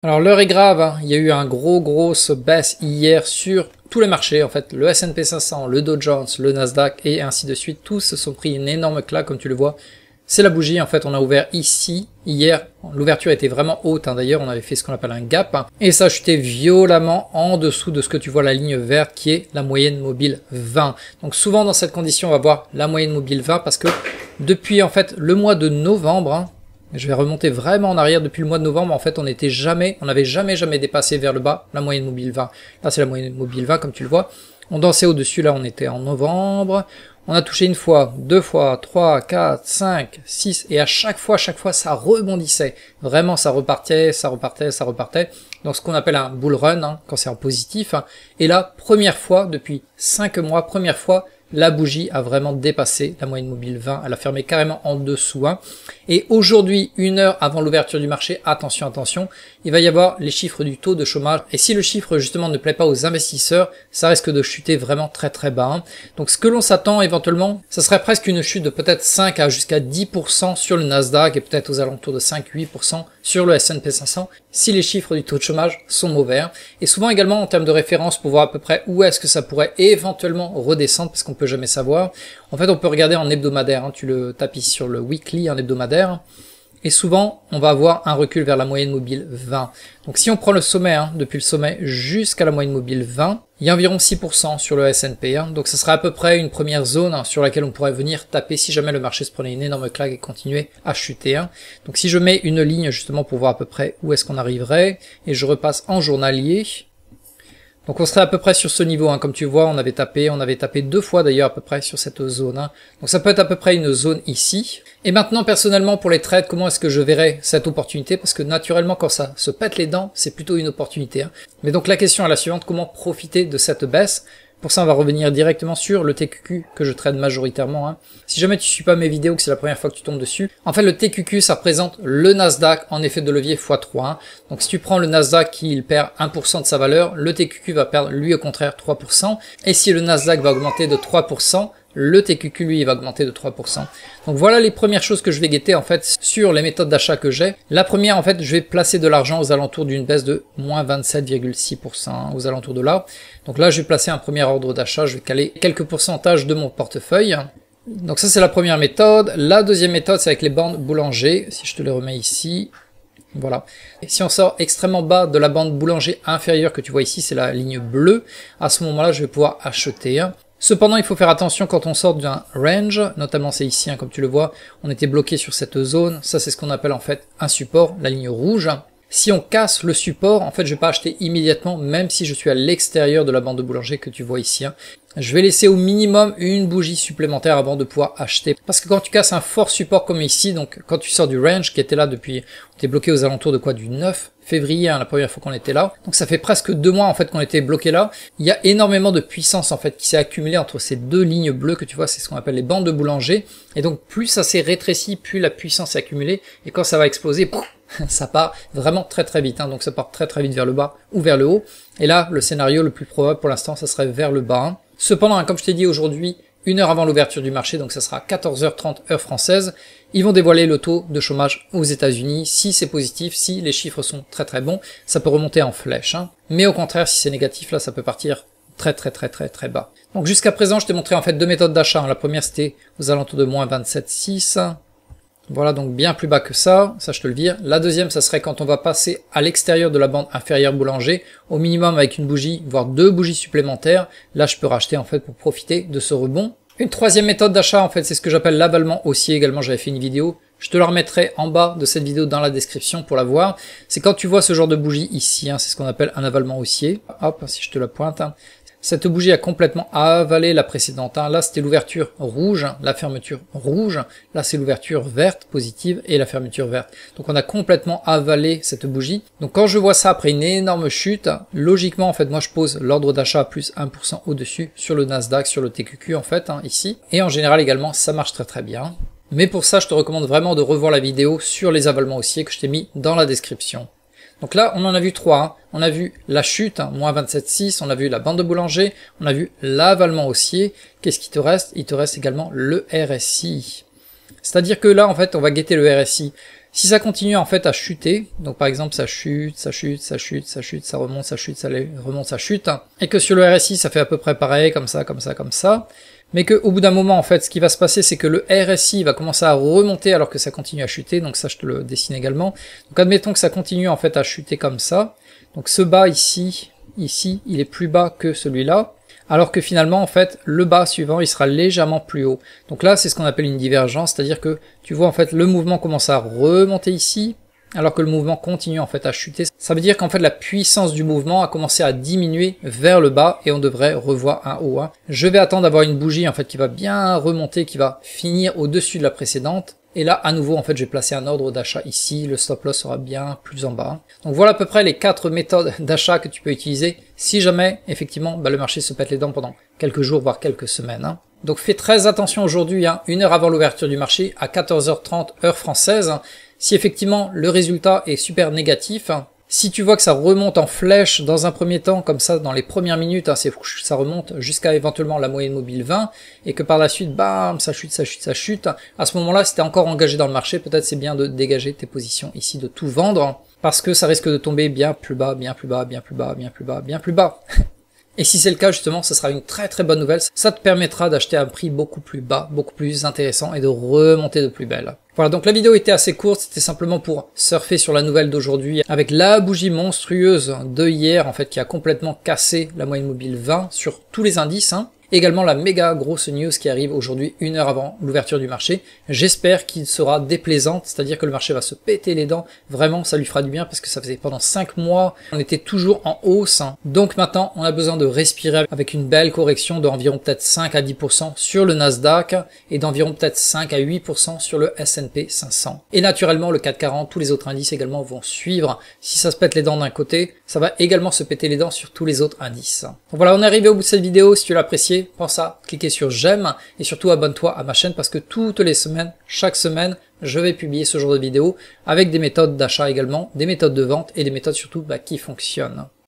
Alors l'heure est grave, hein. Il y a eu un grosse baisse hier sur tous les marchés, en fait, le S&P 500, le Dow Jones, le Nasdaq et ainsi de suite, tous se sont pris une énorme claque comme tu le vois. C'est la bougie, en fait, on a ouvert ici, hier, l'ouverture était vraiment haute, hein. D'ailleurs on avait fait ce qu'on appelle un gap, hein. Et ça a chuté violemment en dessous de ce que tu vois la ligne verte qui est la moyenne mobile 20. Donc souvent dans cette condition on va voir la moyenne mobile 20 parce que depuis en fait le mois de novembre, hein, je vais remonter vraiment en arrière depuis le mois de novembre. En fait, on n'avait jamais dépassé vers le bas la moyenne mobile 20. Là, c'est la moyenne mobile 20, comme tu le vois. On dansait au-dessus, là, on était en novembre. On a touché une fois, deux fois, 3, 4, 5, 6. Et à chaque fois, ça rebondissait. Vraiment, ça repartait. Donc, ce qu'on appelle un bull run, hein, quand c'est en positif. Hein. Et là, première fois, depuis 5 mois, la bougie a vraiment dépassé la moyenne mobile 20, elle a fermé carrément en dessous. Hein. Et aujourd'hui, 1 heure avant l'ouverture du marché, attention, il va y avoir les chiffres du taux de chômage. Et si le chiffre justement ne plaît pas aux investisseurs, ça risque de chuter vraiment très bas. Hein. Donc ce que l'on s'attend éventuellement, ça serait presque une chute de peut-être 5 à jusqu'à 10% sur le Nasdaq et peut-être aux alentours de 5-8% sur le S&P 500 si les chiffres du taux de chômage sont mauvais. Et souvent également en termes de référence pour voir à peu près où est-ce que ça pourrait éventuellement redescendre parce qu'on peut jamais savoir. En fait on peut regarder en hebdomadaire, hein, tu le tapis sur le weekly en hebdomadaire. Et souvent, on va avoir un recul vers la moyenne mobile 20. Donc si on prend le sommet, hein, depuis le sommet jusqu'à la moyenne mobile 20, il y a environ 6% sur le S&P. Hein, donc ce serait à peu près une première zone hein, sur laquelle on pourrait venir taper si jamais le marché se prenait une énorme claque et continuait à chuter. Hein. Donc si je mets une ligne justement pour voir à peu près où est-ce qu'on arriverait, et je repasse en journalier. Donc on serait à peu près sur ce niveau, hein. Comme tu vois, on avait tapé 2 fois d'ailleurs à peu près sur cette zone. Hein. Donc ça peut être à peu près une zone ici. Et maintenant personnellement pour les trades, comment est-ce que je verrai cette opportunité? Parce que naturellement quand ça se pète les dents, c'est plutôt une opportunité. Hein. Mais donc la question est la suivante, comment profiter de cette baisse? Pour ça, on va revenir directement sur le TQQ que je trade majoritairement. Hein. Si jamais tu suis pas mes vidéos, que c'est la première fois que tu tombes dessus, en fait, le TQQ, ça représente le Nasdaq en effet de levier x3. Hein. Donc, si tu prends le Nasdaq qui perd 1% de sa valeur, le TQQ va perdre, lui, au contraire, 3%. Et si le Nasdaq va augmenter de 3%, le TQQ, lui, il va augmenter de 3%. Donc voilà les premières choses que je vais guetter en fait sur les méthodes d'achat que j'ai. La première, en fait, je vais placer de l'argent aux alentours d'une baisse de moins 27,6%, hein, aux alentours de là. Donc là, je vais placer un premier ordre d'achat, je vais caler quelques pourcentages de mon portefeuille. Donc ça, c'est la première méthode. La deuxième méthode, c'est avec les bandes boulanger. Si je te les remets ici, voilà. Et si on sort extrêmement bas de la bande boulanger inférieure que tu vois ici, c'est la ligne bleue, à ce moment-là, je vais pouvoir acheter. Cependant, il faut faire attention quand on sort d'un range, notamment c'est ici, hein, comme tu le vois, on était bloqué sur cette zone, ça c'est ce qu'on appelle en fait un support, la ligne rouge. Si on casse le support, en fait je vais pas acheter immédiatement, même si je suis à l'extérieur de la bande de boulanger que tu vois ici. Hein. Je vais laisser au minimum une bougie supplémentaire avant de pouvoir acheter. Parce que quand tu casses un fort support comme ici, donc quand tu sors du range qui était là depuis, on était bloqué aux alentours de quoi, du 9 février, hein, la première fois qu'on était là. Donc ça fait presque 2 mois en fait qu'on était bloqué là. Il y a énormément de puissance en fait qui s'est accumulée entre ces deux lignes bleues que tu vois, c'est ce qu'on appelle les bandes de boulanger. Et donc plus ça s'est rétréci, plus la puissance s'est accumulée. Et quand ça va exploser, pouf, ça part vraiment très vite. Hein. Donc ça part très vite vers le bas ou vers le haut. Et là, le scénario le plus probable pour l'instant, ça serait vers le bas. Hein. Cependant, comme je t'ai dit aujourd'hui, 1 heure avant l'ouverture du marché, donc ça sera 14h30 heure française, ils vont dévoiler le taux de chômage aux États-Unis. Si c'est positif, si les chiffres sont très bons, ça peut remonter en flèche. Hein. Mais au contraire, si c'est négatif, là, ça peut partir très bas. Donc jusqu'à présent, je t'ai montré en fait 2 méthodes d'achat. Hein. La première, c'était aux alentours de moins 27,6. Voilà, donc bien plus bas que ça je te le vire. La deuxième, ça serait quand on va passer à l'extérieur de la bande inférieure boulanger, au minimum avec une bougie, voire 2 bougies supplémentaires. Là, je peux racheter en fait pour profiter de ce rebond. Une troisième méthode d'achat, en fait, c'est ce que j'appelle l'avalement haussier. Également, j'avais fait une vidéo. Je te la remettrai en bas de cette vidéo dans la description pour la voir. C'est quand tu vois ce genre de bougie ici, hein, c'est ce qu'on appelle un avalement haussier. Hop, si je te la pointe. Hein. Cette bougie a complètement avalé la précédente. Hein. Là, c'était l'ouverture rouge, la fermeture rouge. Là, c'est l'ouverture verte, positive, et la fermeture verte. Donc, on a complètement avalé cette bougie. Donc, quand je vois ça après une énorme chute, logiquement, en fait, moi, je pose l'ordre d'achat à plus 1% au-dessus sur le Nasdaq, sur le TQQ, en fait, hein, ici. Et en général, également, ça marche très bien. Mais pour ça, je te recommande vraiment de revoir la vidéo sur les avalements haussiers que je t'ai mis dans la description. Donc là, on en a vu 3. Hein. On a vu la chute, hein, moins 27,6, on a vu la bande de boulanger, on a vu l'avalement haussier. Qu'est-ce qui te reste? Il te reste également le RSI. C'est-à-dire que là, en fait, on va guetter le RSI. Si ça continue en fait à chuter, donc par exemple ça chute, ça chute, ça chute, ça chute, ça remonte, ça chute, ça remonte, ça chute, et que sur le RSI ça fait à peu près pareil, comme ça, comme ça, comme ça, mais qu'au bout d'un moment en fait ce qui va se passer c'est que le RSI va commencer à remonter alors que ça continue à chuter, donc ça je te le dessine également. Donc admettons que ça continue en fait à chuter comme ça, donc ce bas ici, il est plus bas que celui-là, alors que finalement en fait le bas suivant il sera légèrement plus haut. Donc là c'est ce qu'on appelle une divergence, c'est-à-dire que tu vois en fait le mouvement commence à remonter ici, alors que le mouvement continue en fait à chuter. Ça veut dire qu'en fait la puissance du mouvement a commencé à diminuer vers le bas et on devrait revoir un haut. Je vais attendre d'avoir une bougie en fait qui va bien remonter, qui va finir au-dessus de la précédente. Et là, à nouveau, en fait, je vais placer un ordre d'achat ici, le stop loss sera bien plus en bas. Donc voilà à peu près les 4 méthodes d'achat que tu peux utiliser si jamais, effectivement, le marché se pète les dents pendant quelques jours, voire quelques semaines. Donc fais très attention aujourd'hui, une heure avant l'ouverture du marché, à 14h30 heure française, si effectivement le résultat est super négatif. Si tu vois que ça remonte en flèche dans un premier temps, comme ça dans les premières minutes, ça remonte jusqu'à éventuellement la moyenne mobile 20, et que par la suite, bam, ça chute, ça chute, ça chute, à ce moment-là, si tu es encore engagé dans le marché, peut-être c'est bien de dégager tes positions ici, de tout vendre, parce que ça risque de tomber bien plus bas, bien plus bas, bien plus bas, bien plus bas, bien plus bas. Et si c'est le cas, justement, ce sera une très très bonne nouvelle. Ça te permettra d'acheter à un prix beaucoup plus bas, beaucoup plus intéressant et de remonter de plus belle. Voilà, donc la vidéo était assez courte, c'était simplement pour surfer sur la nouvelle d'aujourd'hui avec la bougie monstrueuse de hier, en fait, qui a complètement cassé la moyenne mobile 20 sur tous les indices. Également la méga grosse news qui arrive aujourd'hui 1 heure avant l'ouverture du marché. J'espère qu'il sera déplaisante, c'est-à-dire que le marché va se péter les dents. Vraiment, ça lui fera du bien parce que ça faisait pendant 5 mois, on était toujours en hausse. Donc maintenant, on a besoin de respirer avec une belle correction d'environ peut-être 5 à 10% sur le Nasdaq et d'environ peut-être 5 à 8% sur le S&P 500. Et naturellement, le CAC 40, tous les autres indices également vont suivre. Si ça se pète les dents d'un côté, ça va également se péter les dents sur tous les autres indices. Donc voilà, on est arrivé au bout de cette vidéo. Si tu l'as apprécié, pense à cliquer sur j'aime et surtout abonne-toi à ma chaîne parce que toutes les semaines, chaque semaine, je vais publier ce genre de vidéos avec des méthodes d'achat également, des méthodes de vente et des méthodes surtout qui fonctionnent.